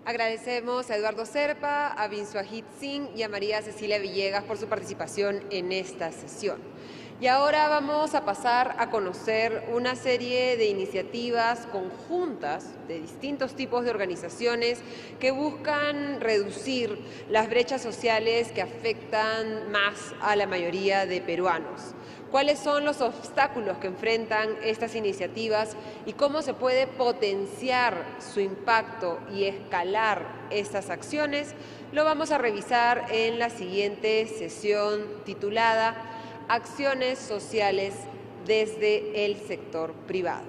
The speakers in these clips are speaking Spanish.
Agradecemos a Eduardo Serpa, a Binswajit Singh y a María Cecilia Villegas por su participación en esta sesión. Y ahora vamos a pasar a conocer una serie de iniciativas conjuntas de distintos tipos de organizaciones que buscan reducir las brechas sociales que afectan más a la mayoría de peruanos. ¿Cuáles son los obstáculos que enfrentan estas iniciativas y cómo se puede potenciar su impacto y escalar estas acciones? Lo vamos a revisar en la siguiente sesión titulada Acciones sociales desde el sector privado.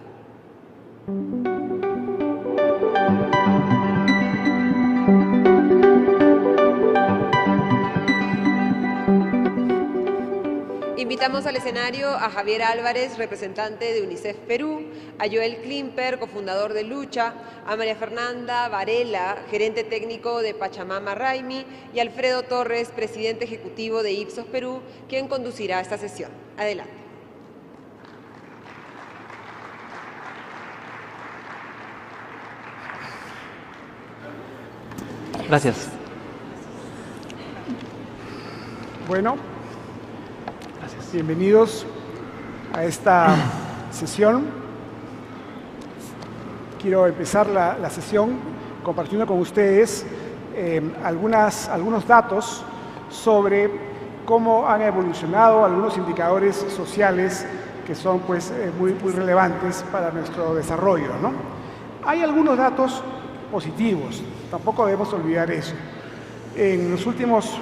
Invitamos al escenario a Javier Álvarez, representante de UNICEF Perú, a Joel Klimper, cofundador de Lucha, a María Fernanda Varela, gerente técnico de Pachamama Raimi, y Alfredo Torres, presidente ejecutivo de Ipsos Perú, quien conducirá esta sesión. Adelante. Gracias. Bueno, bienvenidos a esta sesión. Quiero empezar la sesión compartiendo con ustedes algunos datos sobre cómo han evolucionado algunos indicadores sociales que son muy relevantes para nuestro desarrollo, ¿no? Hay algunos datos positivos, tampoco debemos olvidar eso. En los últimos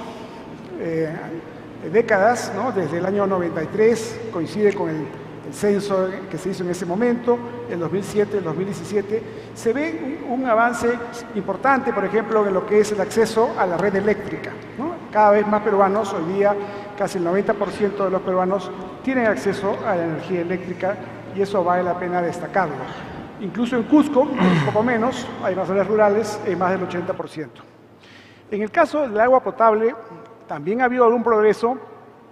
décadas, ¿no? Desde el año 93, coincide con el censo que se hizo en ese momento, el 2007, el 2017, se ve un avance importante, por ejemplo, en lo que es el acceso a la red eléctrica, ¿no? Cada vez más peruanos, hoy día casi el 90% de los peruanos tienen acceso a la energía eléctrica y eso vale la pena destacarlo. Incluso en Cusco, un poco menos, hay más áreas rurales, más del 80%. En el caso del agua potable, también ha habido algún progreso,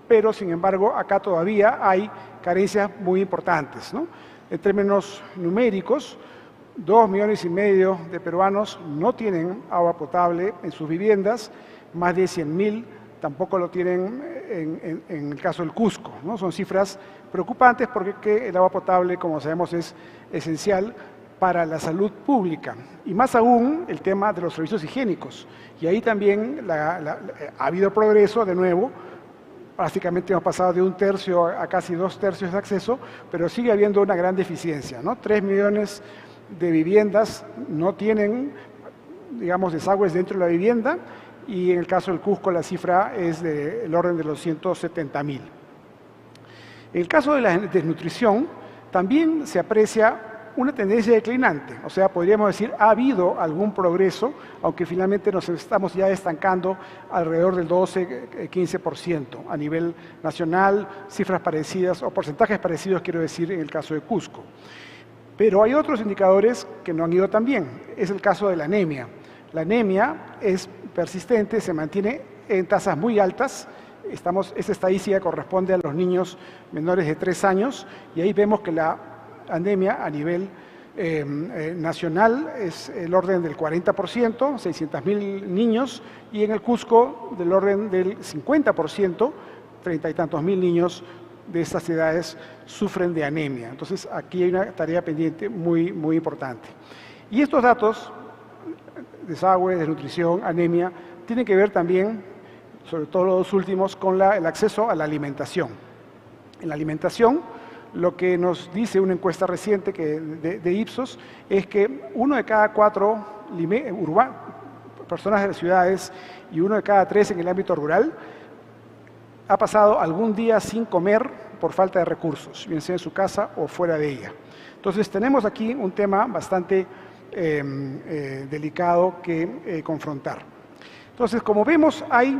pero sin embargo acá todavía hay carencias muy importantes, ¿no? En términos numéricos, 2,5 millones de peruanos no tienen agua potable en sus viviendas, más de 100.000 tampoco lo tienen en el caso del Cusco, ¿no? Son cifras preocupantes porque el agua potable, como sabemos, es esencial para la salud pública y más aún el tema de los servicios higiénicos. Y ahí también ha habido progreso de nuevo, prácticamente hemos pasado de 1/3 a casi 2/3 de acceso, pero sigue habiendo una gran deficiencia, ¿no? 3 millones de viviendas no tienen, digamos, desagües dentro de la vivienda y en el caso del Cusco la cifra es del orden de los 170.000. En el caso de la desnutrición también se aprecia una tendencia declinante, o sea, podríamos decir, ha habido algún progreso, aunque finalmente nos estamos ya estancando alrededor del 12-15% a nivel nacional, cifras parecidas, o porcentajes parecidos, quiero decir, en el caso de Cusco. Pero hay otros indicadores que no han ido tan bien, es el caso de la anemia. La anemia es persistente, se mantiene en tasas muy altas. Esta estadística corresponde a los niños menores de 3 años, y ahí vemos que la anemia a nivel nacional es el orden del 40%, 600.000 niños, y en el Cusco del orden del 50%, 30 y tantos mil niños de estas edades sufren de anemia. Entonces aquí hay una tarea pendiente muy importante. Y estos datos, desagüe, desnutrición, anemia, tienen que ver también, sobre todo los últimos, con el acceso a la alimentación. En la alimentación, lo que nos dice una encuesta reciente de Ipsos es que 1 de cada 4 personas de las ciudades y 1 de cada 3 en el ámbito rural ha pasado algún día sin comer por falta de recursos, bien sea en su casa o fuera de ella. Entonces tenemos aquí un tema bastante delicado que confrontar. Entonces, como vemos, hay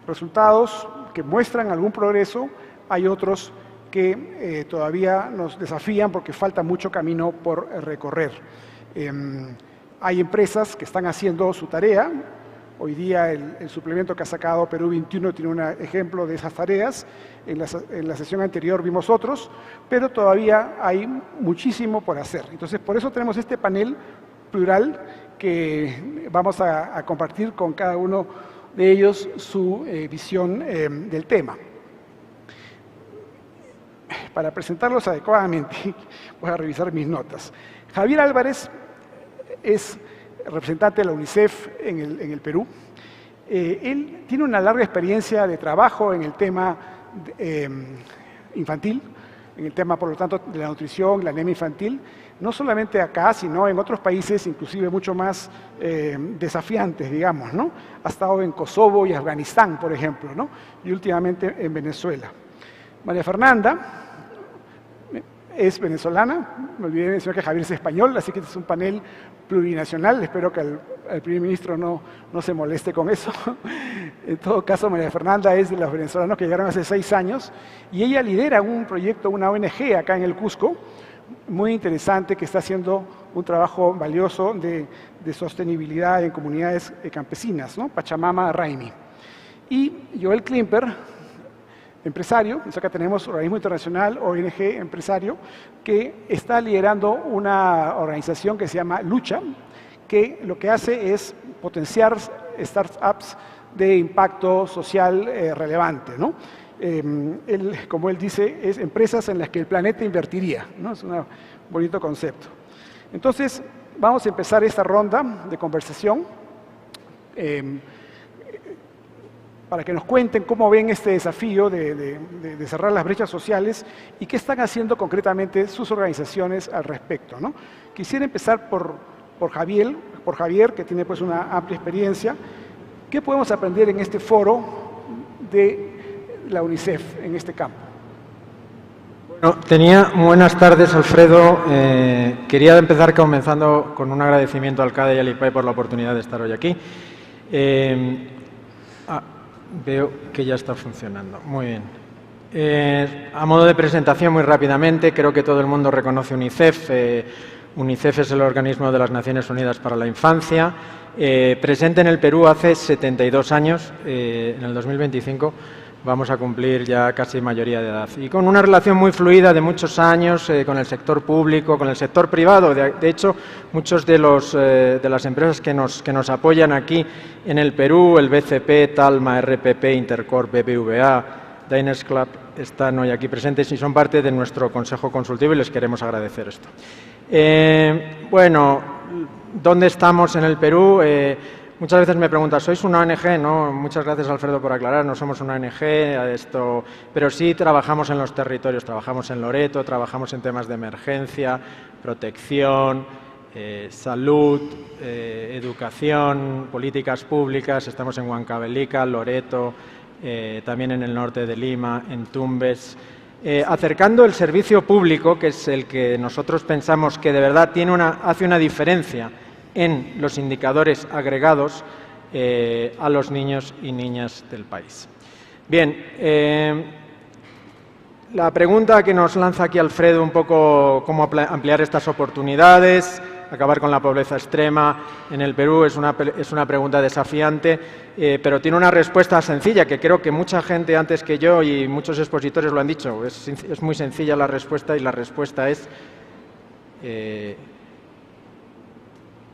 resultados que muestran algún progreso, hay otros que todavía nos desafían porque falta mucho camino por recorrer. Hay empresas que están haciendo su tarea. Hoy día el suplemento que ha sacado Perú 21 tiene un ejemplo de esas tareas. En la sesión anterior vimos otros, pero todavía hay muchísimo por hacer. Entonces, por eso tenemos este panel plural que vamos a compartir con cada uno de ellos su visión del tema. Para presentarlos adecuadamente, voy a revisar mis notas. Javier Álvarez es representante de la UNICEF en el Perú. Él tiene una larga experiencia de trabajo en el tema infantil, en el tema, por lo tanto, de la nutrición, la anemia infantil, no solamente acá, sino en otros países, inclusive mucho más desafiantes, digamos, ¿no? Ha estado en Kosovo y Afganistán, por ejemplo, ¿no? Y últimamente en Venezuela. María Fernanda es venezolana, me olvidé de mencionar que Javier es español, así que este es un panel plurinacional, espero que el primer ministro no se moleste con eso. En todo caso, María Fernanda es de los venezolanos que llegaron hace 6 años y ella lidera un proyecto, una ONG acá en el Cusco, muy interesante, que está haciendo un trabajo valioso de sostenibilidad en comunidades campesinas, ¿no? Pachamama Raimi. Y Joel Klimper, empresario, acá tenemos organismo internacional, ONG empresario, que está liderando una organización que se llama Lucha, que lo que hace es potenciar startups de impacto social relevante, ¿no? Como él dice, es empresas en las que el planeta invertiría, ¿no? Es un bonito concepto. Entonces, vamos a empezar esta ronda de conversación para que nos cuenten cómo ven este desafío de cerrar las brechas sociales y qué están haciendo concretamente sus organizaciones al respecto, ¿no? Quisiera empezar por Javier, que tiene pues una amplia experiencia. ¿Qué podemos aprender en este foro de la UNICEF en este campo? Bueno, buenas tardes, Alfredo. Quería empezar comenzando con un agradecimiento al CADE y al IPAE por la oportunidad de estar hoy aquí. Veo que ya está funcionando. Muy bien. A modo de presentación, muy rápidamente, creo que todo el mundo reconoce UNICEF. UNICEF es el organismo de las Naciones Unidas para la Infancia. Presente en el Perú hace 72 años. En el 2025 vamos a cumplir ya casi mayoría de edad. Y con una relación muy fluida de muchos años con el sector público, con el sector privado. De hecho, muchos de las empresas que nos apoyan aquí en el Perú, el BCP, Talma, RPP, Intercorp, BBVA, Diners Club, están hoy aquí presentes y son parte de nuestro Consejo Consultivo y les queremos agradecer esto. Bueno, ¿dónde estamos en el Perú? Muchas veces me preguntan, ¿sois una ONG? No, muchas gracias, Alfredo, por aclarar, no somos una ONG, pero sí trabajamos en los territorios, trabajamos en Loreto, trabajamos en temas de emergencia, protección, salud, educación, políticas públicas, estamos en Huancavelica, Loreto, también en el norte de Lima, en Tumbes, acercando el servicio público, que es el que nosotros pensamos que de verdad hace una diferencia en los indicadores agregados a los niños y niñas del país. Bien, la pregunta que nos lanza aquí Alfredo, un poco cómo ampliar estas oportunidades, acabar con la pobreza extrema en el Perú, es una pregunta desafiante, pero tiene una respuesta sencilla, que creo que mucha gente antes que yo y muchos expositores lo han dicho. Es muy sencilla la respuesta y la respuesta es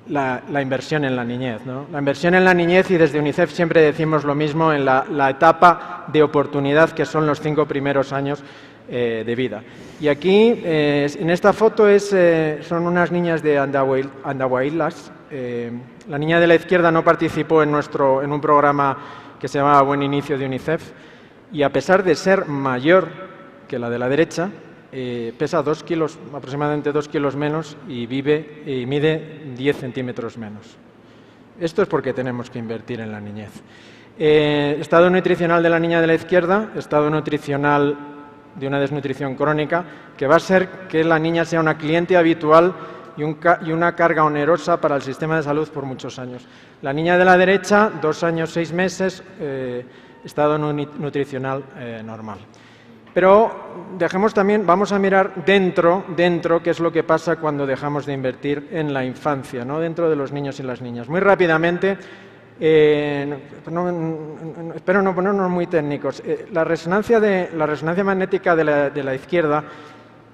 la inversión en la niñez, ¿no? La inversión en la niñez, y desde UNICEF siempre decimos lo mismo, en la etapa de oportunidad que son los 5 primeros años de vida. Y aquí, en esta foto, son unas niñas de Andahuaylas. La niña de la izquierda no participó en un programa que se llamaba Buen Inicio de UNICEF, y a pesar de ser mayor que la de la derecha, pesa aproximadamente 2 kilos menos y mide 10 centímetros menos. Esto es porque tenemos que invertir en la niñez. Estado nutricional de la niña de la izquierda, estado nutricional de una desnutrición crónica, que va a ser que la niña sea una cliente habitual y una carga onerosa para el sistema de salud por muchos años. La niña de la derecha, 2 años, 6 meses, estado nutricional normal. Pero vamos a mirar dentro qué es lo que pasa cuando dejamos de invertir en la infancia, ¿no? Dentro de los niños y las niñas. Muy rápidamente, espero no ponernos muy técnicos. La resonancia magnética de la izquierda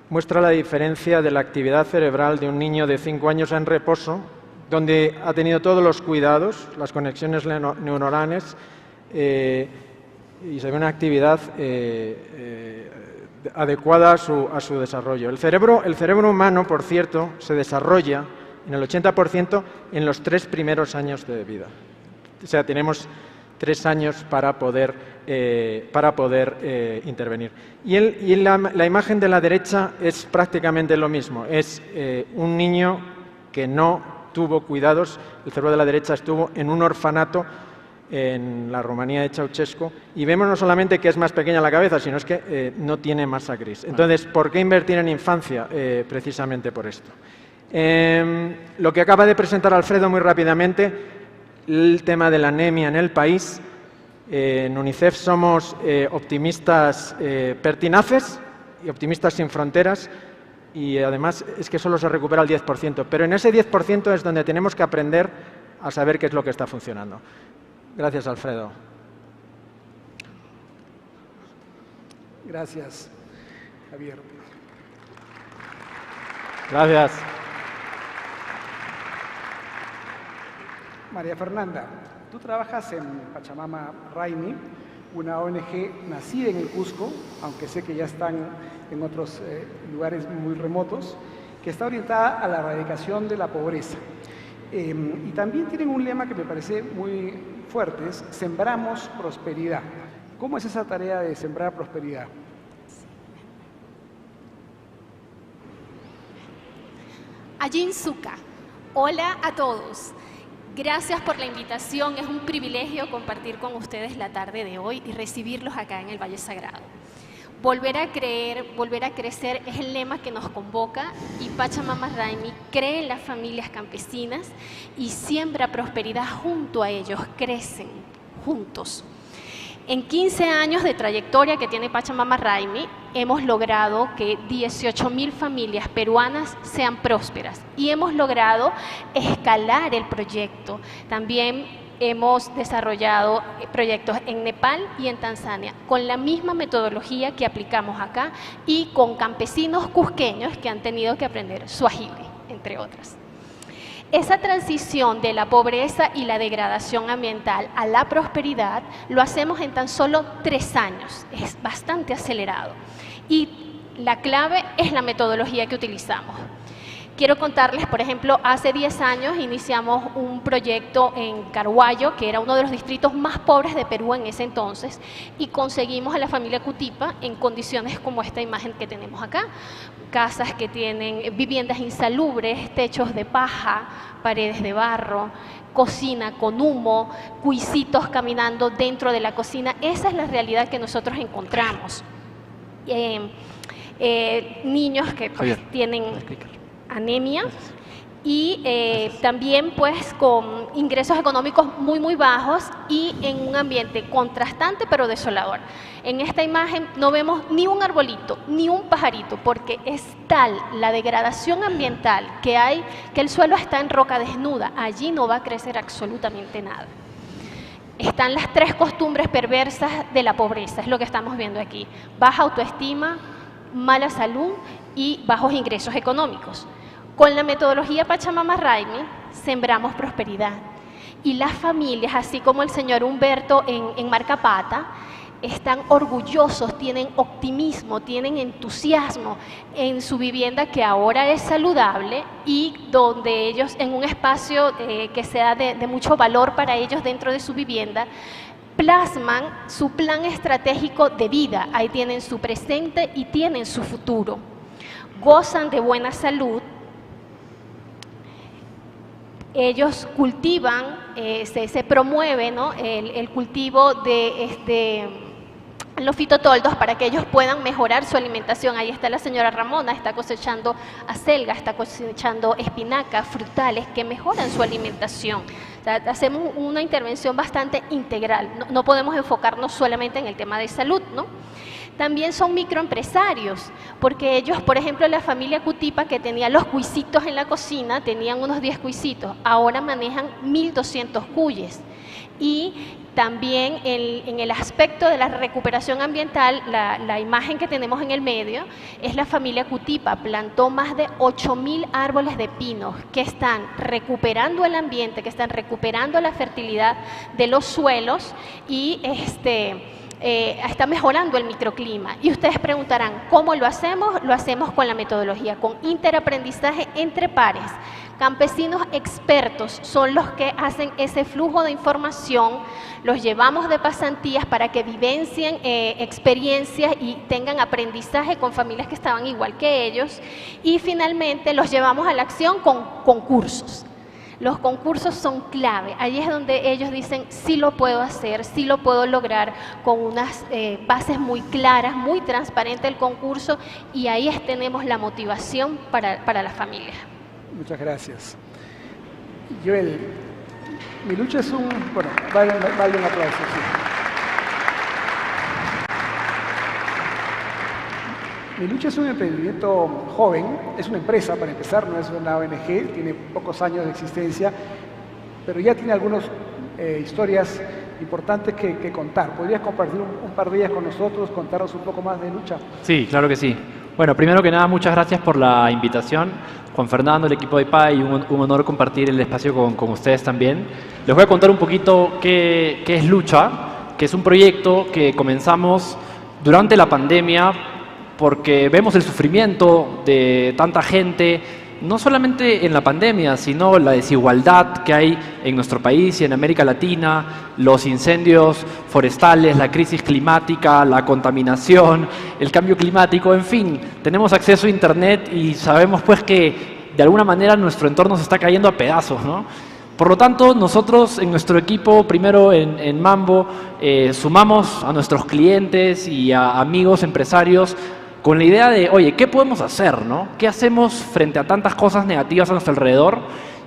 muestra la diferencia de la actividad cerebral de un niño de 5 años en reposo donde ha tenido todos los cuidados, las conexiones neuronales, y se ve una actividad adecuada a su desarrollo. El cerebro humano, por cierto, se desarrolla en el 80% en los 3 primeros años de vida. O sea, tenemos 3 años para poder intervenir. Y la imagen de la derecha es prácticamente lo mismo. Es un niño que no tuvo cuidados. El cerebro de la derecha estuvo en un orfanato en la Rumanía de Ceausescu, y vemos no solamente que es más pequeña la cabeza, sino es que no tiene masa gris. Entonces, ¿por qué invertir en infancia? Precisamente por esto. Lo que acaba de presentar Alfredo muy rápidamente, el tema de la anemia en el país. En UNICEF somos optimistas pertinaces y optimistas sin fronteras, y además es que solo se recupera el 10%, pero en ese 10% es donde tenemos que aprender a saber qué es lo que está funcionando. Gracias, Alfredo. Gracias, Javier. Gracias. María Fernanda, tú trabajas en Pachamama Raimi, una ONG nacida en el Cusco, aunque sé que ya están en otros lugares muy remotos, que está orientada a la erradicación de la pobreza. Y también tienen un lema que me parece muy fuerte, es sembramos prosperidad. ¿Cómo es esa tarea de sembrar prosperidad? Ajin Suka. Hola a todos. Gracias por la invitación. Es un privilegio compartir con ustedes la tarde de hoy y recibirlos acá en el Valle Sagrado. Volver a creer, volver a crecer es el lema que nos convoca, y Pachamama Raimi cree en las familias campesinas y siembra prosperidad junto a ellos, crecen juntos. En 15 años de trayectoria que tiene Pachamama Raimi, hemos logrado que 18.000 familias peruanas sean prósperas y hemos logrado escalar el proyecto. También hemos desarrollado proyectos en Nepal y en Tanzania con la misma metodología que aplicamos acá y con campesinos cusqueños que han tenido que aprender suajili, entre otras. Esa transición de la pobreza y la degradación ambiental a la prosperidad lo hacemos en tan solo 3 años, es bastante acelerado. Y la clave es la metodología que utilizamos. Quiero contarles, por ejemplo, hace 10 años iniciamos un proyecto en Carhuayo, que era uno de los distritos más pobres de Perú en ese entonces, y conseguimos a la familia Cutipa en condiciones como esta imagen que tenemos acá. Casas que tienen viviendas insalubres, techos de paja, paredes de barro, cocina con humo, cuisitos caminando dentro de la cocina. Esa es la realidad que nosotros encontramos. Niños que pues, tienen anemia y también pues con ingresos económicos muy bajos y en un ambiente contrastante pero desolador. En esta imagen no vemos ni un arbolito, ni un pajarito, porque es tal la degradación ambiental que hay que el suelo está en roca desnuda. Allí no va a crecer absolutamente nada. Están las 3 costumbres perversas de la pobreza, es lo que estamos viendo aquí. Baja autoestima, mala salud y bajos ingresos económicos. Con la metodología Pachamama Raimi sembramos prosperidad. Y las familias, así como el señor Humberto en Marcapata, están orgullosos, tienen optimismo, tienen entusiasmo en su vivienda que ahora es saludable y donde ellos en un espacio que sea de mucho valor para ellos dentro de su vivienda, plasman su plan estratégico de vida. Ahí tienen su presente y tienen su futuro. Gozan de buena salud. Ellos cultivan, se promueve, ¿no?, el cultivo de los fitotoldos para que ellos puedan mejorar su alimentación. Ahí está la señora Ramona, está cosechando acelga, está cosechando espinacas, frutales que mejoran su alimentación. O sea, hacemos una intervención bastante integral, no podemos enfocarnos solamente en el tema de salud, ¿no? También son microempresarios, porque ellos, por ejemplo, la familia Cutipa que tenía los cuisitos en la cocina, tenían unos 10 cuisitos, ahora manejan 1.200 cuyes y También en el aspecto de la recuperación ambiental, la imagen que tenemos en el medio es la familia Cutipa. Plantó más de 8.000 árboles de pinos que están recuperando el ambiente, que están recuperando la fertilidad de los suelos y está mejorando el microclima. Y ustedes preguntarán, ¿cómo lo hacemos? Lo hacemos con la metodología, con interaprendizaje entre pares. Campesinos expertos son los que hacen ese flujo de información, los llevamos de pasantías para que vivencien experiencias y tengan aprendizaje con familias que estaban igual que ellos, y finalmente los llevamos a la acción con concursos. Los concursos son clave, ahí es donde ellos dicen, sí lo puedo hacer, sí lo puedo lograr, con unas bases muy claras, muy transparente el concurso, y ahí tenemos la motivación para la familia. Muchas gracias. Joel, mi lucha es un... Bueno, vale un aplauso, sí. Mi lucha es un emprendimiento joven, es una empresa para empezar, no es una ONG, tiene pocos años de existencia, pero ya tiene algunas historias importantes que contar. ¿Podrías compartir un par de ellas con nosotros, contarnos un poco más de lucha? Sí, claro que sí. Bueno, primero que nada, muchas gracias por la invitación. Juan Fernando, el equipo de IPAI, un honor compartir el espacio con ustedes también. Les voy a contar un poquito qué es Lucha, que es un proyecto que comenzamos durante la pandemia porque vemos el sufrimiento de tanta gente, no solamente en la pandemia, sino la desigualdad que hay en nuestro país y en América Latina, los incendios forestales, la crisis climática, la contaminación, el cambio climático, en fin, tenemos acceso a Internet y sabemos pues que de alguna manera nuestro entorno se está cayendo a pedazos, ¿no? Por lo tanto, nosotros en nuestro equipo, primero en Mambo, sumamos a nuestros clientes y a amigos empresarios con la idea de, oye, ¿qué podemos hacer, no? ¿Qué hacemos frente a tantas cosas negativas a nuestro alrededor?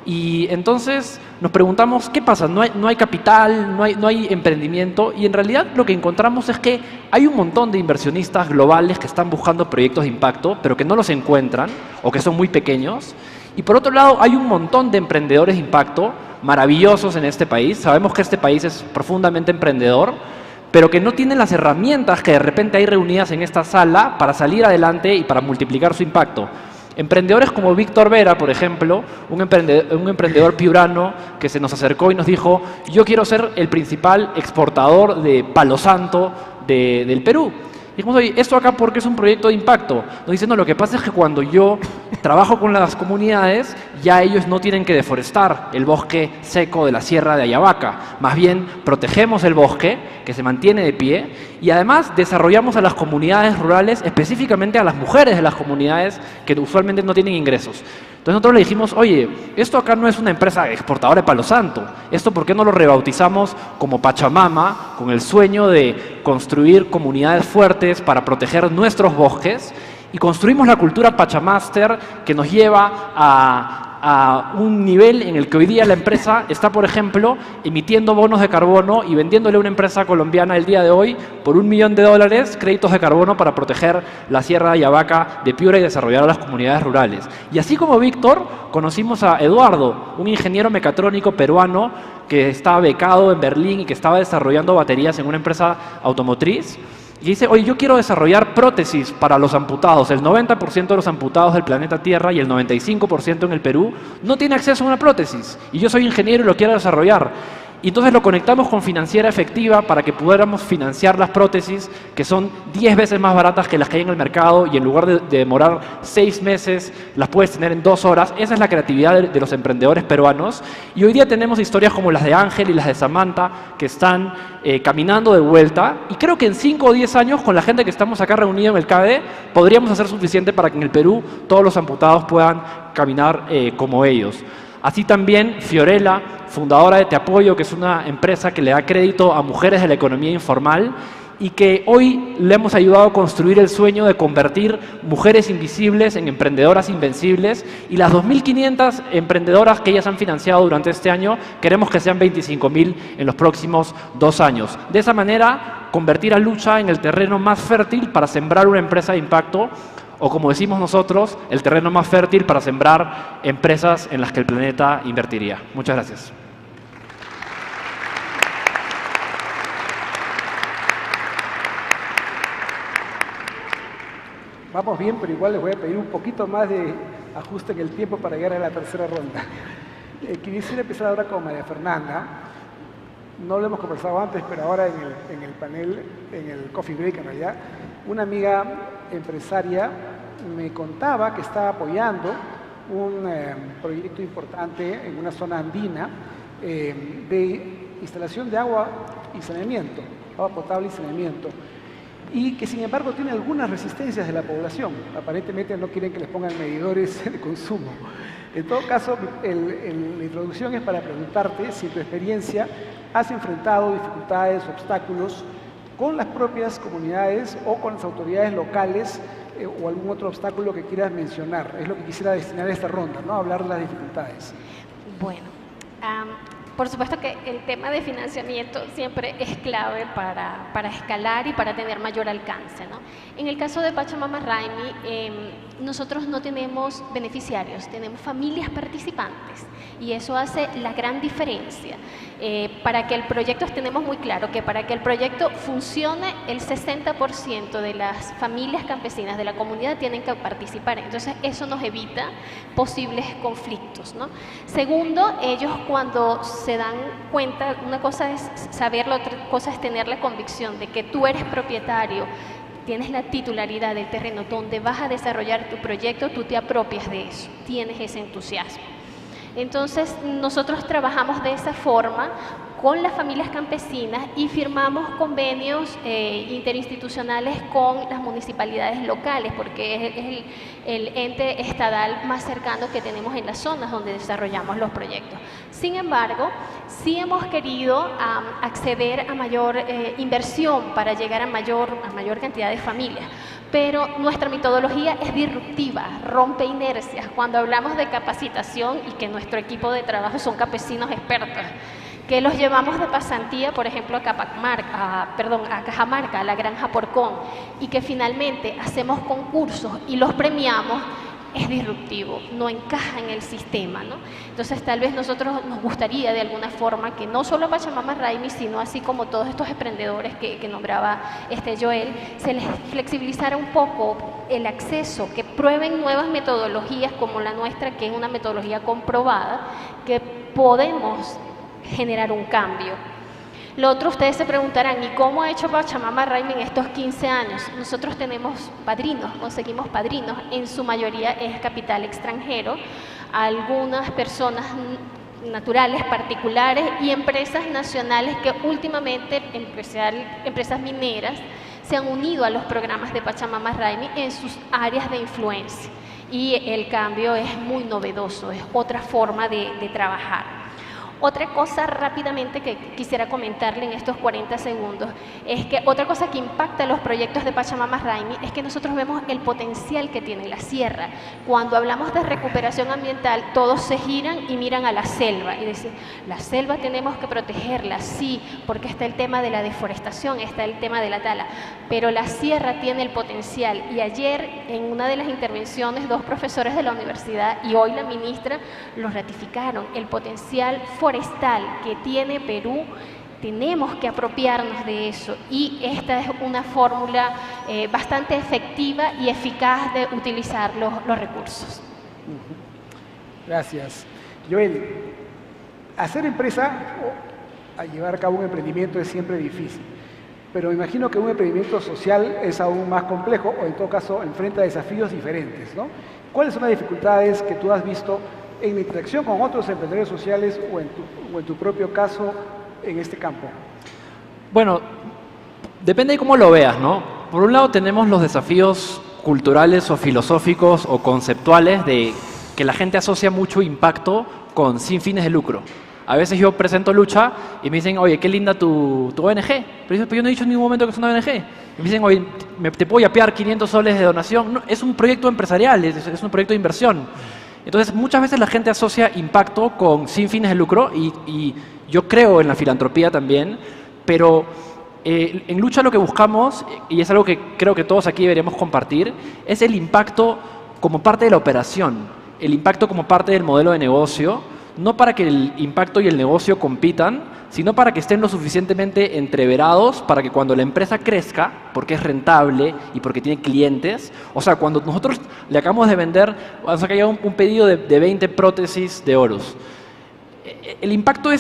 Y entonces nos preguntamos, ¿qué pasa? No hay capital, no hay emprendimiento, y en realidad lo que encontramos es que hay un montón de inversionistas globales que están buscando proyectos de impacto, pero que no los encuentran o que son muy pequeños. Y por otro lado, hay un montón de emprendedores de impacto maravillosos en este país. Sabemos que este país es profundamente emprendedor, pero que no tienen las herramientas que de repente hay reunidas en esta sala para salir adelante y para multiplicar su impacto. Emprendedores como Víctor Vera, por ejemplo, un emprendedor piurano que se nos acercó y nos dijo, yo quiero ser el principal exportador de palo santo del Perú. Dijimos, oye, ¿esto acá por qué es un proyecto de impacto? Nos dicen, no, lo que pasa es que cuando yo trabajo con las comunidades, ya ellos no tienen que deforestar el bosque seco de la Sierra de Ayabaca. Más bien, protegemos el bosque, que se mantiene de pie, y además desarrollamos a las comunidades rurales, específicamente a las mujeres de las comunidades que usualmente no tienen ingresos. Entonces nosotros le dijimos, oye, esto acá no es una empresa exportadora de palo santo, esto ¿por qué no lo rebautizamos como Pachamama, con el sueño de construir comunidades fuertes para proteger nuestros bosques? Y construimos la cultura Pachamaster, que nos lleva a un nivel en el que hoy día la empresa está, por ejemplo, emitiendo bonos de carbono y vendiéndole a una empresa colombiana el día de hoy por $1 millón créditos de carbono para proteger la Sierra de Ayabaca de Piura y desarrollar a las comunidades rurales. Y así como Víctor, conocimos a Eduardo, un ingeniero mecatrónico peruano que estaba becado en Berlín y que estaba desarrollando baterías en una empresa automotriz. Y dice, oye, yo quiero desarrollar prótesis para los amputados. El 90% de los amputados del planeta Tierra y el 95% en el Perú no tiene acceso a una prótesis. Y yo soy ingeniero y lo quiero desarrollar. Y entonces lo conectamos con Financiera Efectiva para que pudiéramos financiar las prótesis, que son 10 veces más baratas que las que hay en el mercado, y en lugar de demorar 6 meses, las puedes tener en 2 horas. Esa es la creatividad de los emprendedores peruanos. Y hoy día tenemos historias como las de Ángel y las de Samantha, que están caminando de vuelta. Y creo que en 5 o 10 años, con la gente que estamos acá reunidos en el CADE, podríamos hacer suficiente para que en el Perú todos los amputados puedan caminar como ellos. Así también Fiorella, fundadora de Te Apoyo, que es una empresa que le da crédito a mujeres de la economía informal y que hoy le hemos ayudado a construir el sueño de convertir mujeres invisibles en emprendedoras invencibles, y las 2.500 emprendedoras que ellas han financiado durante este año queremos que sean 25.000 en los próximos 2 años. De esa manera, convertir a Lucha en el terreno más fértil para sembrar una empresa de impacto, o como decimos nosotros, el terreno más fértil para sembrar empresas en las que el planeta invertiría. Muchas gracias. Vamos bien, pero igual les voy a pedir un poquito más de ajuste en el tiempo para llegar a la tercera ronda. Quisiera empezar ahora con María Fernanda. No lo hemos conversado antes, pero ahora en el panel, en el coffee break en realidad, una amiga empresaria me contaba que estaba apoyando un proyecto importante en una zona andina de instalación de agua y saneamiento, agua potable y saneamiento, y que sin embargo tiene algunas resistencias de la población. Aparentemente no quieren que les pongan medidores de consumo. En todo caso, la introducción es para preguntarte si en tu experiencia has enfrentado dificultades, obstáculos con las propias comunidades o con las autoridades locales o algún otro obstáculo que quieras mencionar. Es lo que quisiera destinar a esta ronda, ¿no? Hablar de las dificultades. Bueno, por supuesto que el tema de financiamiento siempre es clave para escalar y para tener mayor alcance, ¿no? En el caso de Pachamama Raimi, nosotros no tenemos beneficiarios, tenemos familias participantes y eso hace la gran diferencia. Para que el proyecto, tenemos muy claro que para que el proyecto funcione, el 60% de las familias campesinas de la comunidad tienen que participar. Entonces, eso nos evita posibles conflictos, ¿no? Segundo, ellos cuando se dan cuenta, una cosa es saberlo, otra cosa es tener la convicción de que tú eres propietario, tienes la titularidad del terreno donde vas a desarrollar tu proyecto, tú te apropias de eso, tienes ese entusiasmo. Entonces, nosotros trabajamos de esa forma con las familias campesinas y firmamos convenios interinstitucionales con las municipalidades locales, porque es el ente estatal más cercano que tenemos en las zonas donde desarrollamos los proyectos. Sin embargo, sí hemos querido acceder a mayor inversión para llegar a mayor cantidad de familias. Pero nuestra metodología es disruptiva, rompe inercias. Cuando hablamos de capacitación y que nuestro equipo de trabajo son campesinos expertos, que los llevamos de pasantía, por ejemplo, a Cajamarca, a la Granja Porcón, y que finalmente hacemos concursos y los premiamos, es disruptivo, no encaja en el sistema, ¿no? Entonces, tal vez nosotros nos gustaría de alguna forma que no solo Pachamama Raimi, sino así como todos estos emprendedores que nombraba Joel, se les flexibilizara un poco el acceso, que prueben nuevas metodologías como la nuestra, que es una metodología comprobada, que podemos generar un cambio. Lo otro, ustedes se preguntarán, ¿y cómo ha hecho Pachamama Raimi en estos 15 años? Nosotros tenemos padrinos, conseguimos padrinos, en su mayoría es capital extranjero, algunas personas naturales, particulares y empresas nacionales que últimamente, empresas mineras, se han unido a los programas de Pachamama Raimi en sus áreas de influencia. Y el cambio es muy novedoso, es otra forma de trabajar. Otra cosa rápidamente que quisiera comentarle en estos 40 segundos es que otra cosa que impacta los proyectos de Pachamama Raimi es que nosotros vemos el potencial que tiene la sierra. Cuando hablamos de recuperación ambiental, todos se giran y miran a la selva y dicen, la selva tenemos que protegerla, sí, porque está el tema de la deforestación, está el tema de la tala, pero la sierra tiene el potencial. Y ayer, en una de las intervenciones, dos profesores de la universidad y hoy la ministra lo ratificaron, el potencial forestal que tiene Perú, tenemos que apropiarnos de eso y esta es una fórmula bastante efectiva y eficaz de utilizar los recursos. Gracias. Joel, hacer empresa o llevar a cabo un emprendimiento es siempre difícil, pero me imagino que un emprendimiento social es aún más complejo o en todo caso enfrenta desafíos diferentes, ¿no? ¿Cuáles son las dificultades que tú has visto en la interacción con otros emprendedores sociales o en tu propio caso en este campo? Bueno, depende de cómo lo veas, ¿no? Por un lado tenemos los desafíos culturales o filosóficos o conceptuales de que la gente asocia mucho impacto con sin fines de lucro. A veces yo presento lucha y me dicen, oye, qué linda tu ONG. Pero yo no he dicho en ningún momento que es una ONG. Y me dicen, oye, ¿te puedo yapear 500 soles de donación? No, es un proyecto empresarial, es un proyecto de inversión. Entonces, muchas veces la gente asocia impacto con sin fines de lucro y yo creo en la filantropía también, pero en Lucha lo que buscamos, y es algo que creo que todos aquí deberíamos compartir, es el impacto como parte de la operación, el impacto como parte del modelo de negocio, no para que el impacto y el negocio compitan, sino para que estén lo suficientemente entreverados para que cuando la empresa crezca, porque es rentable y porque tiene clientes, o sea, cuando nosotros le acabamos de vender, o sea, que haya un pedido de 20 prótesis de Horus, el impacto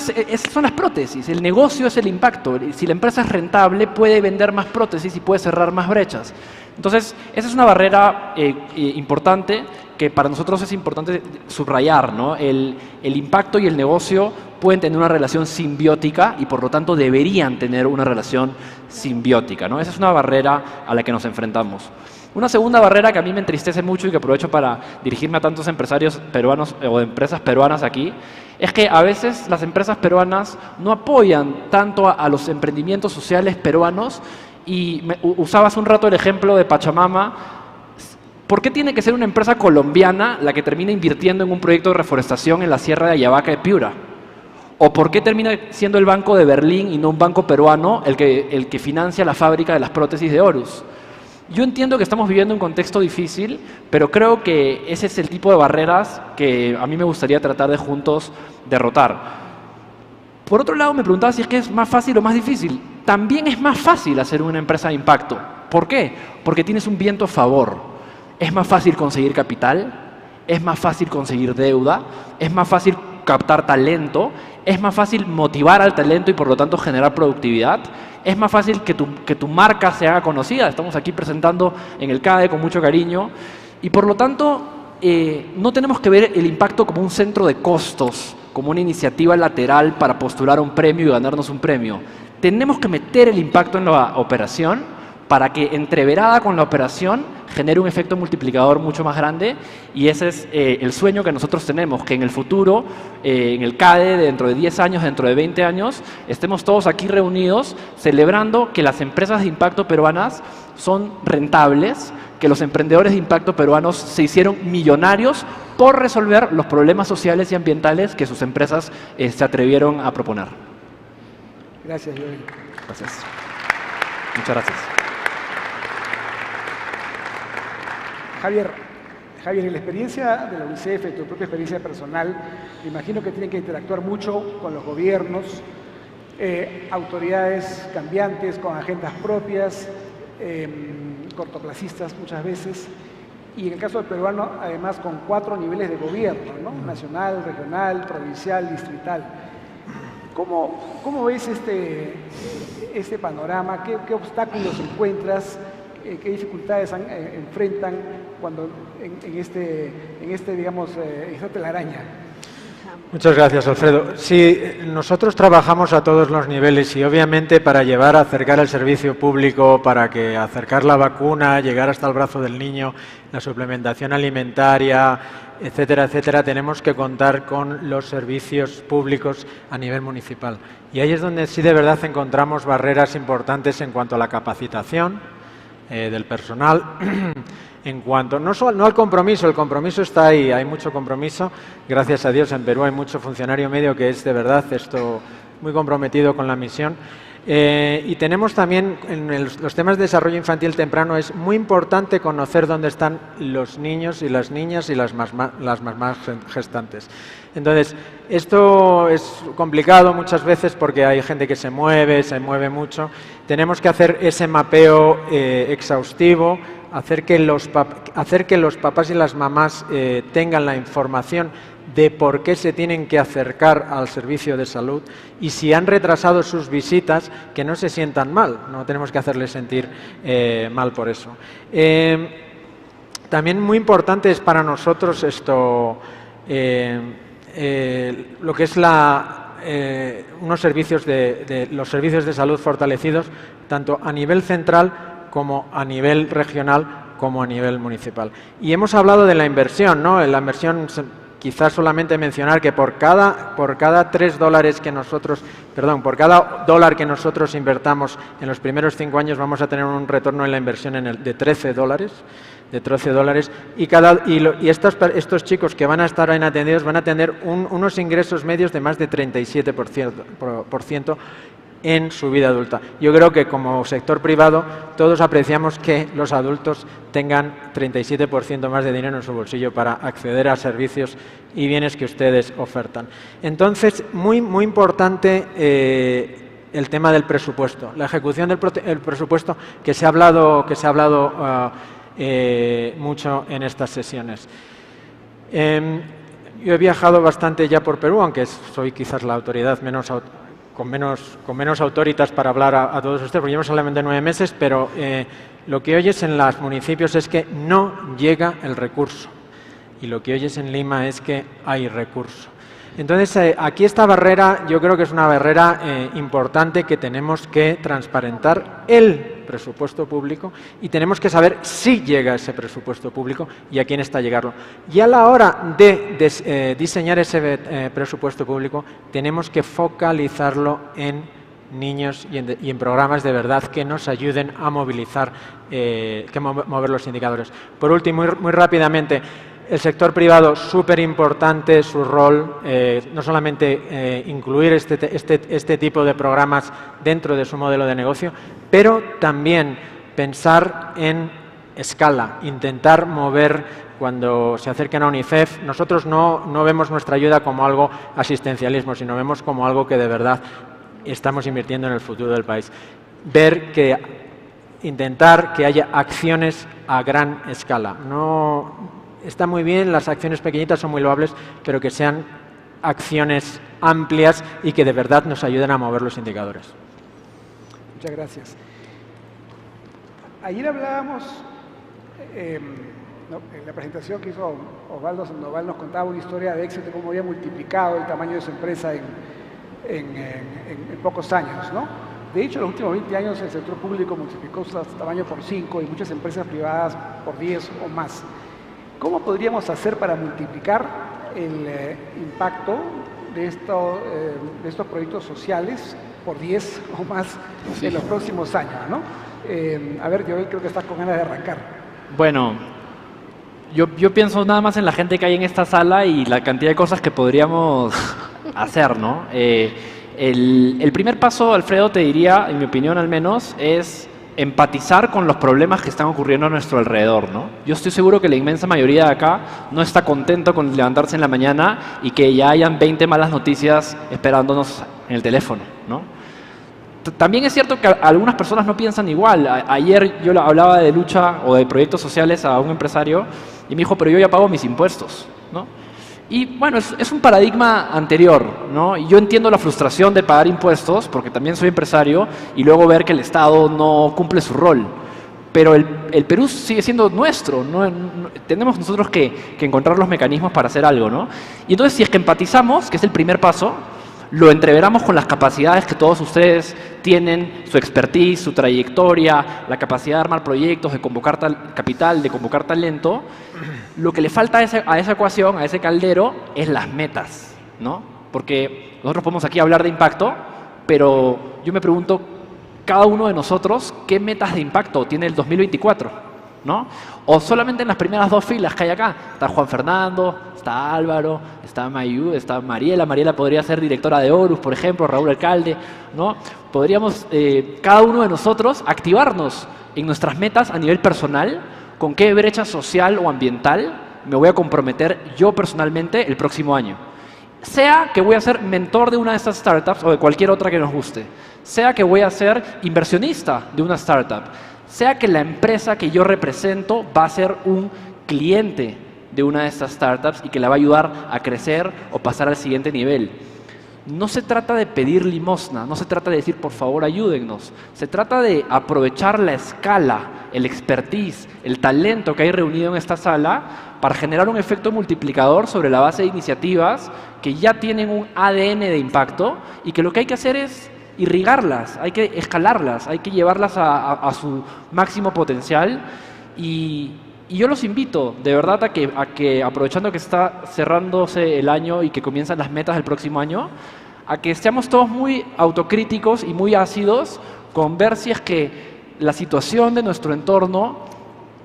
son las prótesis, el negocio es el impacto. Si la empresa es rentable, puede vender más prótesis y puede cerrar más brechas. Entonces, esa es una barrera importante que para nosotros es importante subrayar, ¿no? El impacto y el negocio pueden tener una relación simbiótica y por lo tanto deberían tener una relación simbiótica, ¿no? Esa es una barrera a la que nos enfrentamos. Una segunda barrera que a mí me entristece mucho y que aprovecho para dirigirme a tantos empresarios peruanos o empresas peruanas aquí, es que a veces las empresas peruanas no apoyan tanto a los emprendimientos sociales peruanos y usabas un rato el ejemplo de Pachamama. ¿Por qué tiene que ser una empresa colombiana la que termina invirtiendo en un proyecto de reforestación en la Sierra de Ayabaca de Piura? ¿O por qué termina siendo el Banco de Berlín y no un banco peruano el que financia la fábrica de las prótesis de Horus? Yo entiendo que estamos viviendo un contexto difícil, pero creo que ese es el tipo de barreras que a mí me gustaría tratar de juntos derrotar. Por otro lado, me preguntaba si es que es más fácil o más difícil. También es más fácil hacer una empresa de impacto. ¿Por qué? Porque tienes un viento a favor. Es más fácil conseguir capital, es más fácil conseguir deuda, es más fácil captar talento, es más fácil motivar al talento y por lo tanto generar productividad. Es más fácil que tu marca se haga conocida. Estamos aquí presentando en el CADE con mucho cariño. Y por lo tanto, no tenemos que ver el impacto como un centro de costos, como una iniciativa lateral para postular un premio y ganarnos un premio. Tenemos que meter el impacto en la operación para que entreverada con la operación genere un efecto multiplicador mucho más grande, y ese es el sueño que nosotros tenemos, que en el futuro, en el CADE, dentro de 10 años, dentro de 20 años, estemos todos aquí reunidos celebrando que las empresas de impacto peruanas son rentables, que los emprendedores de impacto peruanos se hicieron millonarios por resolver los problemas sociales y ambientales que sus empresas se atrevieron a proponer. Gracias, Joel. Gracias. Muchas gracias. Javier, en la experiencia de la UNICEF, tu propia experiencia personal, me imagino que tienen que interactuar mucho con los gobiernos, autoridades cambiantes, con agendas propias, cortoplacistas muchas veces, y en el caso del peruano, además, con 4 niveles de gobierno, ¿no? Nacional, regional, provincial, distrital. ¿Cómo ves este panorama? ¿Qué obstáculos encuentras? ¿Qué dificultades enfrentan cuando en esta telaraña? Muchas gracias, Alfredo. Sí, nosotros trabajamos a todos los niveles y obviamente para acercar el servicio público, para que acercar la vacuna, llegar hasta el brazo del niño, la suplementación alimentaria, etcétera, etcétera, tenemos que contar con los servicios públicos a nivel municipal. Y ahí es donde sí de verdad encontramos barreras importantes en cuanto a la capacitación del personal, en cuanto no al compromiso, el compromiso está ahí, hay mucho compromiso, gracias a Dios en Perú hay mucho funcionario medio que es de verdad muy comprometido con la misión. Y tenemos también en los temas de desarrollo infantil temprano, es muy importante conocer dónde están los niños y las niñas y las mamás gestantes. Entonces, esto es complicado muchas veces porque hay gente que se mueve mucho. Tenemos que hacer ese mapeo exhaustivo, hacer que los papás y las mamás tengan la información de por qué se tienen que acercar al servicio de salud, y si han retrasado sus visitas, que no se sientan mal, no tenemos que hacerles sentir mal por eso. También muy importante es para nosotros lo que es los servicios de salud fortalecidos, tanto a nivel central como a nivel regional como a nivel municipal. Y hemos hablado de la inversión, ¿no? La inversión, quizás solamente mencionar que por cada $3 que nosotros, por cada $1 que nosotros invertamos en los primeros 5 años vamos a tener un retorno en la inversión de $13. Y estos chicos que van a estar bien atendidos van a tener unos ingresos medios de más de 37%, en su vida adulta. Yo creo que como sector privado todos apreciamos que los adultos tengan 37% más de dinero en su bolsillo para acceder a servicios y bienes que ustedes ofertan. Entonces, muy importante el tema del presupuesto, la ejecución del presupuesto que se ha hablado mucho en estas sesiones. Yo he viajado bastante ya por Perú, aunque soy quizás la autoridad con menos autoritas para hablar a todos ustedes, porque llevo solamente 9 meses, pero lo que oyes en los municipios es que no llega el recurso y lo que oyes en Lima es que hay recurso. Entonces, aquí esta barrera yo creo que es una barrera importante que tenemos que transparentar el presupuesto público y tenemos que saber si llega ese presupuesto público y a quién está llegando. Y a la hora de diseñar ese presupuesto público tenemos que focalizarlo en niños y en programas de verdad que nos ayuden a movilizar, mover los indicadores. Por último, muy rápidamente, el sector privado, súper importante su rol, no solamente incluir este tipo de programas dentro de su modelo de negocio, pero también pensar en escala, intentar mover cuando se acerquen a UNICEF. Nosotros no vemos nuestra ayuda como algo asistencialismo, sino vemos como algo que de verdad estamos invirtiendo en el futuro del país. Intentar que haya acciones a gran escala. Está muy bien, las acciones pequeñitas son muy loables, pero que sean acciones amplias y que de verdad nos ayuden a mover los indicadores. Muchas gracias. Ayer hablábamos, en la presentación que hizo Osvaldo Sandoval nos contaba una historia de éxito, cómo había multiplicado el tamaño de su empresa en pocos años, ¿no? De hecho, en los últimos 20 años el sector público multiplicó su tamaño por 5 y muchas empresas privadas por 10 o más. ¿Cómo podríamos hacer para multiplicar el impacto de estos proyectos sociales por 10 o más en los próximos años, ¿no? A ver, Joel, creo que estás con ganas de arrancar. Bueno, yo pienso nada más en la gente que hay en esta sala y la cantidad de cosas que podríamos hacer, ¿no? El primer paso, Alfredo, te diría, en mi opinión al menos, es empatizar con los problemas que están ocurriendo a nuestro alrededor, ¿no? Yo estoy seguro que la inmensa mayoría de acá no está contento con levantarse en la mañana y que ya hayan 20 malas noticias esperándonos en el teléfono, ¿no? También es cierto que algunas personas no piensan igual. Ayer yo hablaba de lucha o de proyectos sociales a un empresario y me dijo, pero yo ya pago mis impuestos, ¿no? Y bueno, es un paradigma anterior, ¿no? Y yo entiendo la frustración de pagar impuestos, porque también soy empresario, y luego ver que el Estado no cumple su rol. Pero el Perú sigue siendo nuestro, ¿no? Tenemos nosotros que encontrar los mecanismos para hacer algo, ¿no? Y entonces, si es que empatizamos, que es el primer paso, lo entreveramos con las capacidades que todos ustedes tienen, su expertise, su trayectoria, la capacidad de armar proyectos, de convocar capital, de convocar talento. Lo que le falta a esa ecuación, a ese caldero, es las metas, ¿no? Porque nosotros podemos aquí hablar de impacto, pero yo me pregunto, cada uno de nosotros, ¿qué metas de impacto tiene el 2024? ¿No? O solamente en las primeras 2 filas que hay acá. Está Juan Fernando, está Álvaro, está Mayú, está Mariela. Mariela podría ser directora de Horus, por ejemplo, Raúl Alcalde, ¿no? Podríamos, cada uno de nosotros, activarnos en nuestras metas a nivel personal, con qué brecha social o ambiental me voy a comprometer yo personalmente el próximo año. Sea que voy a ser mentor de una de estas startups o de cualquier otra que nos guste. Sea que voy a ser inversionista de una startup. Sea que la empresa que yo represento va a ser un cliente de una de estas startups y que la va a ayudar a crecer o pasar al siguiente nivel. No se trata de pedir limosna, no se trata de decir por favor ayúdennos. Se trata de aprovechar la escala, el expertise, el talento que hay reunido en esta sala para generar un efecto multiplicador sobre la base de iniciativas que ya tienen un ADN de impacto y que lo que hay que hacer es irrigarlas, hay que escalarlas, hay que llevarlas a su máximo potencial y yo los invito de verdad a que aprovechando que está cerrándose el año y que comienzan las metas del próximo año, a que seamos todos muy autocríticos y muy ácidos con ver si es que la situación de nuestro entorno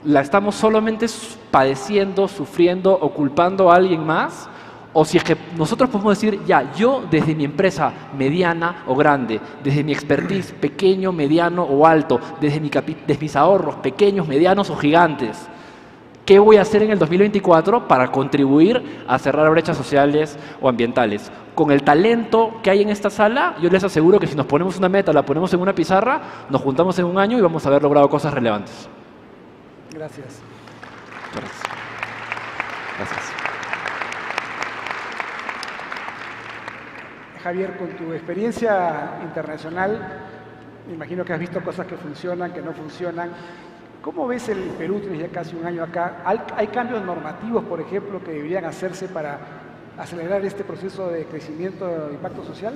la estamos solamente padeciendo, sufriendo o culpando a alguien más, O si es que nosotros podemos decir, ya, yo desde mi empresa mediana o grande, desde mi expertise pequeño, mediano o alto, desde mis ahorros pequeños, medianos o gigantes, ¿qué voy a hacer en el 2024 para contribuir a cerrar brechas sociales o ambientales? Con el talento que hay en esta sala, yo les aseguro que si nos ponemos una meta, la ponemos en una pizarra, nos juntamos en un año y vamos a haber logrado cosas relevantes. Gracias. Gracias. Gracias. Javier, con tu experiencia internacional, me imagino que has visto cosas que funcionan, que no funcionan. ¿Cómo ves el Perú? Tienes ya casi un año acá. ¿Hay cambios normativos, por ejemplo, que deberían hacerse para acelerar este proceso de crecimiento de impacto social?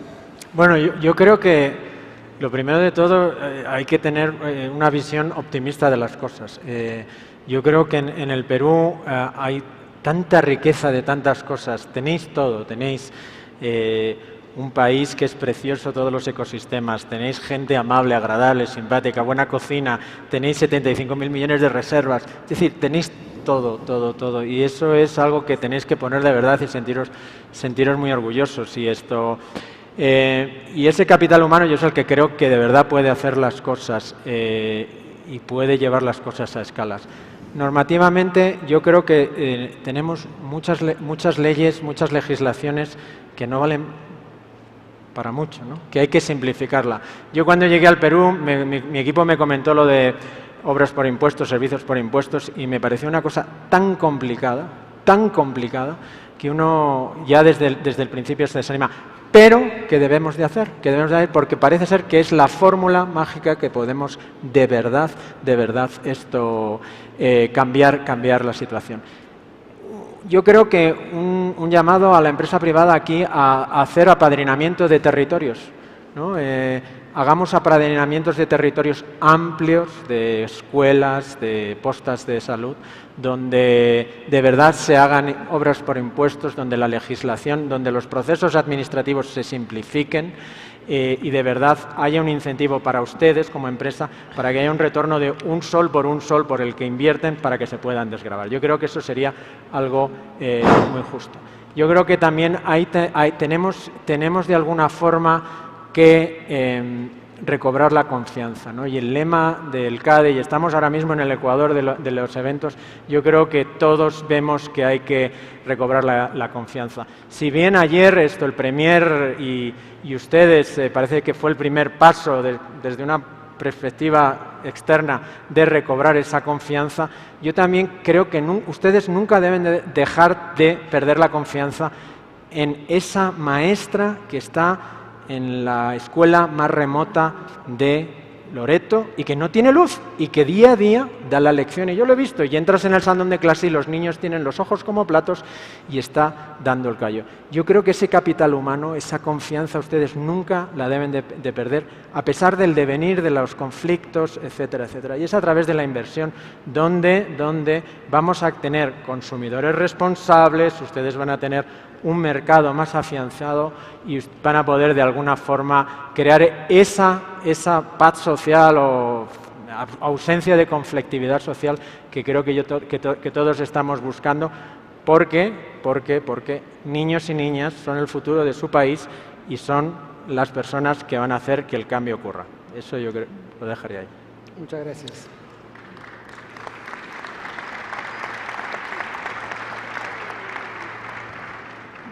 Bueno, yo creo que lo primero de todo hay que tener una visión optimista de las cosas. Yo creo que en el Perú hay tanta riqueza de tantas cosas. Tenéis todo, tenéis un país que es precioso, todos los ecosistemas, tenéis gente amable, agradable, simpática, buena cocina, tenéis 75.000 millones de reservas, es decir, tenéis todo, todo, todo, y eso es algo que tenéis que poner de verdad y sentiros muy orgullosos. Y ese capital humano yo es el que creo que de verdad puede hacer las cosas y puede llevar las cosas a escalas. Normativamente yo creo que tenemos muchas leyes, muchas legislaciones que no valen para mucho, ¿no? Que hay que simplificarla. Yo cuando llegué al Perú, mi equipo me comentó lo de obras por impuestos, servicios por impuestos, y me pareció una cosa tan complicada, que uno ya desde el principio se desanima. Pero que debemos de hacer, porque parece ser que es la fórmula mágica que podemos de verdad cambiar la situación. Yo creo que un llamado a la empresa privada aquí a hacer apadrinamiento de territorios, ¿no? Hagamos apadrinamientos de territorios amplios, de escuelas, de postas de salud, donde de verdad se hagan obras por impuestos, donde la legislación, donde los procesos administrativos se simplifiquen y de verdad haya un incentivo para ustedes como empresa para que haya un retorno de un sol por el que invierten para que se puedan desgravar. Yo creo que eso sería algo muy justo. Yo creo que también tenemos de alguna forma que recobrar la confianza, ¿no? Y el lema del CADE, y estamos ahora mismo en el Ecuador de los eventos, yo creo que todos vemos que hay que recobrar la confianza. Si bien ayer el Premier y ustedes parece que fue el primer paso desde una perspectiva externa de recobrar esa confianza, yo también creo que ustedes nunca deben de dejar de perder la confianza en esa maestra que está en la escuela más remota de Loreto y que no tiene luz y que día a día da la lección. Y yo lo he visto, y entras en el salón de clase y los niños tienen los ojos como platos y está dando el callo. Yo creo que ese capital humano, esa confianza, ustedes nunca la deben de perder, a pesar del devenir de los conflictos, etcétera, etcétera. Y es a través de la inversión donde vamos a tener consumidores responsables, ustedes van a tener un mercado más afianzado y van a poder de alguna forma crear esa paz social o ausencia de conflictividad social que creo que todos estamos buscando, porque niños y niñas son el futuro de su país y son las personas que van a hacer que el cambio ocurra. Eso yo creo, lo dejaría ahí. Muchas gracias.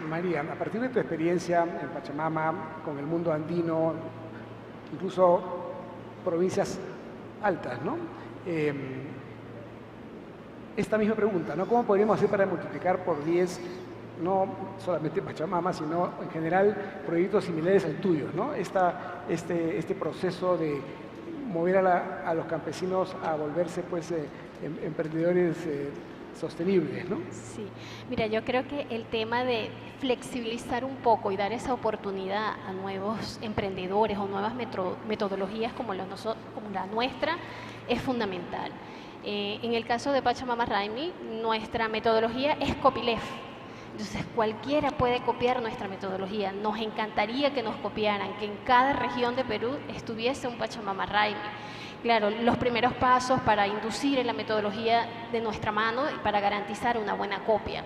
María, a partir de tu experiencia en Pachamama, con el mundo andino, incluso provincias altas, ¿no? Esta misma pregunta, ¿no? ¿Cómo podríamos hacer para multiplicar por 10, no solamente Pachamama, sino en general proyectos similares al tuyo, ¿no? Este proceso de mover a los campesinos a volverse, pues, emprendedores sostenibles, ¿no? Sí, mira, yo creo que el tema de flexibilizar un poco y dar esa oportunidad a nuevos emprendedores o nuevas metodologías como la nuestra es fundamental. En el caso de Pachamama Raimi, nuestra metodología es copyleft. Entonces cualquiera puede copiar nuestra metodología. Nos encantaría que nos copiaran, que en cada región de Perú estuviese un Pachamama Raimi. Claro, los primeros pasos para inducir en la metodología de nuestra mano y para garantizar una buena copia.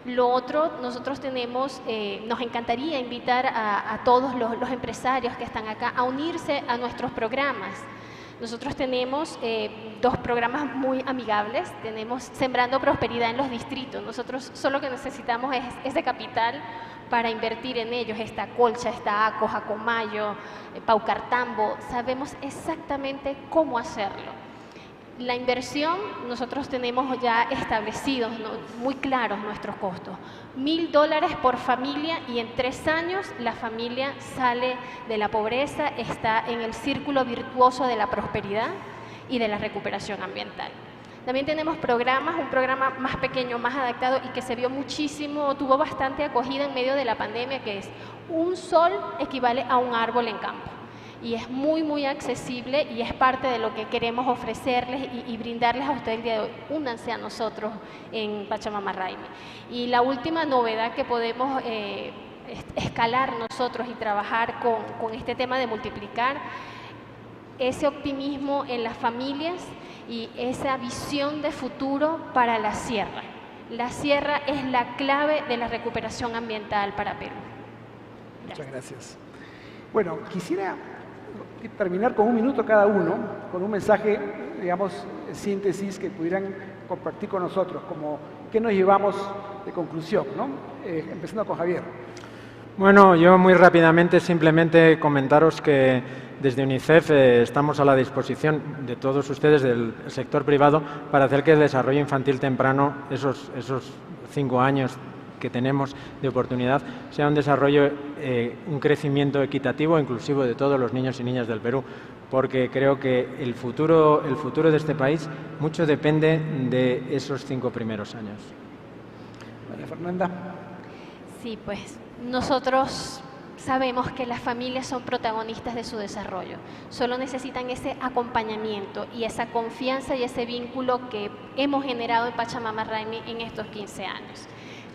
Lo otro, nosotros tenemos, nos encantaría invitar a todos los empresarios que están acá a unirse a nuestros programas. Nosotros tenemos 2 programas muy amigables. Tenemos Sembrando Prosperidad en los Distritos. Nosotros solo que necesitamos es de capital para invertir en ellos. Está Colcha, está Aco, Jacomayo, Paucartambo. Sabemos exactamente cómo hacerlo. La inversión, nosotros tenemos ya establecidos, ¿no?, muy claros nuestros costos. $1.000 por familia y en 3 años la familia sale de la pobreza, está en el círculo virtuoso de la prosperidad y de la recuperación ambiental. También tenemos programas, un programa más pequeño, más adaptado y que se vio muchísimo, tuvo bastante acogida en medio de la pandemia, que es un sol equivale a un árbol en campo. Y es muy accesible y es parte de lo que queremos ofrecerles y brindarles a ustedes el día de hoy. Únanse a nosotros en Pachamama Raimi. Y la última novedad que podemos escalar nosotros y trabajar con este tema de multiplicar ese optimismo en las familias y esa visión de futuro para la sierra. La sierra es la clave de la recuperación ambiental para Perú. Muchas gracias. Bueno, quisiera terminar con 1 minuto cada uno, con un mensaje, digamos, síntesis que pudieran compartir con nosotros, como qué nos llevamos de conclusión, ¿no? Empezando con Javier. Bueno, yo muy rápidamente simplemente comentaros que desde UNICEF estamos a la disposición de todos ustedes del sector privado para hacer que el desarrollo infantil temprano, esos 5 años que tenemos de oportunidad, sea un desarrollo, un crecimiento equitativo e inclusivo de todos los niños y niñas del Perú, porque creo que el futuro de este país mucho depende de esos 5 primeros años. María Fernanda. Sí, pues nosotros sabemos que las familias son protagonistas de su desarrollo, solo necesitan ese acompañamiento y esa confianza y ese vínculo que hemos generado en Pachamama Raimi en estos 15 años.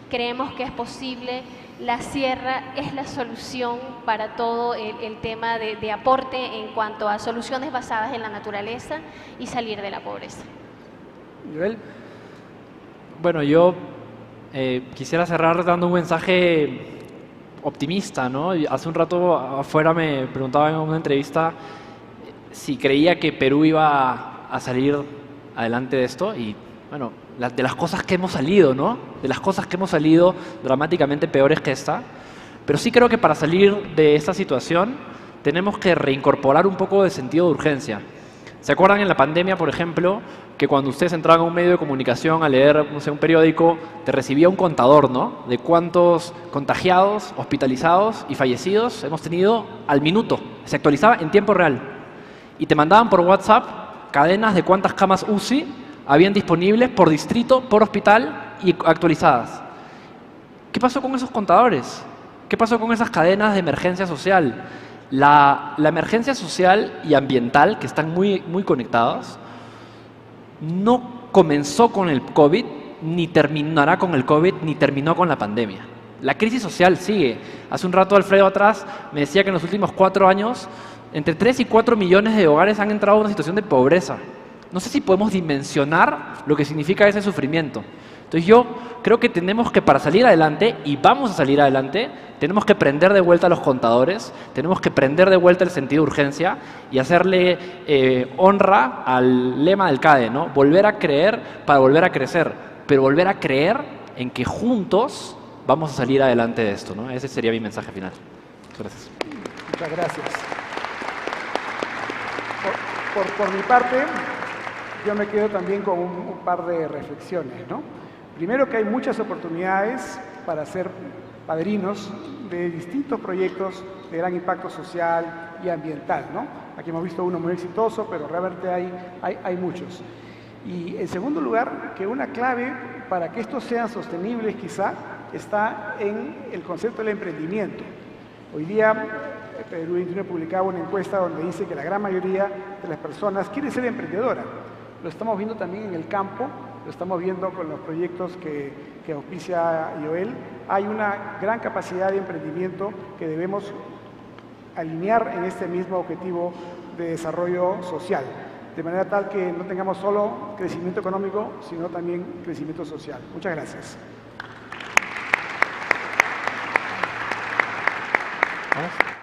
Creemos que es posible, la sierra es la solución para todo el tema de aporte en cuanto a soluciones basadas en la naturaleza y salir de la pobreza. Joel. Bueno, yo quisiera cerrar dando un mensaje optimista, ¿no? Hace un rato afuera me preguntaba en una entrevista si creía que Perú iba a salir adelante de esto y, bueno, de las cosas que hemos salido, ¿no? De las cosas que hemos salido dramáticamente peores que esta. Pero sí creo que para salir de esta situación tenemos que reincorporar un poco de sentido de urgencia. ¿Se acuerdan en la pandemia, por ejemplo, que cuando ustedes entraban a un medio de comunicación a leer, no sé, un periódico, te recibía un contador, ¿no?, de cuántos contagiados, hospitalizados y fallecidos hemos tenido al minuto? Se actualizaba en tiempo real. Y te mandaban por WhatsApp cadenas de cuántas camas UCI habían disponibles por distrito, por hospital y actualizadas. ¿Qué pasó con esos contadores? ¿Qué pasó con esas cadenas de emergencia social? La emergencia social y ambiental, que están muy conectadas, no comenzó con el COVID, ni terminará con el COVID, ni terminó con la pandemia. La crisis social sigue. Hace un rato Alfredo atrás me decía que en los últimos 4 años entre 3 y 4 millones de hogares han entrado en una situación de pobreza. No sé si podemos dimensionar lo que significa ese sufrimiento. Entonces yo creo que tenemos que, para salir adelante, y vamos a salir adelante, tenemos que prender de vuelta a los contadores, tenemos que prender de vuelta el sentido de urgencia y hacerle honra al lema del CADE, ¿no? Volver a creer para volver a crecer, pero volver a creer en que juntos vamos a salir adelante de esto, ¿no? Ese sería mi mensaje final. Gracias. Muchas gracias. Por mi parte, yo me quedo también con un par de reflexiones, ¿no? Primero, que hay muchas oportunidades para ser padrinos de distintos proyectos de gran impacto social y ambiental, ¿no? Aquí hemos visto uno muy exitoso, pero realmente hay muchos. Y en segundo lugar, que una clave para que estos sean sostenibles quizá está en el concepto del emprendimiento. Hoy día Perú 21 publicaba una encuesta donde dice que la gran mayoría de las personas quiere ser emprendedora. Lo estamos viendo también en el campo, lo estamos viendo con los proyectos que auspicia Joel. Hay una gran capacidad de emprendimiento que debemos alinear en este mismo objetivo de desarrollo social, de manera tal que no tengamos solo crecimiento económico, sino también crecimiento social. Muchas gracias. Vamos.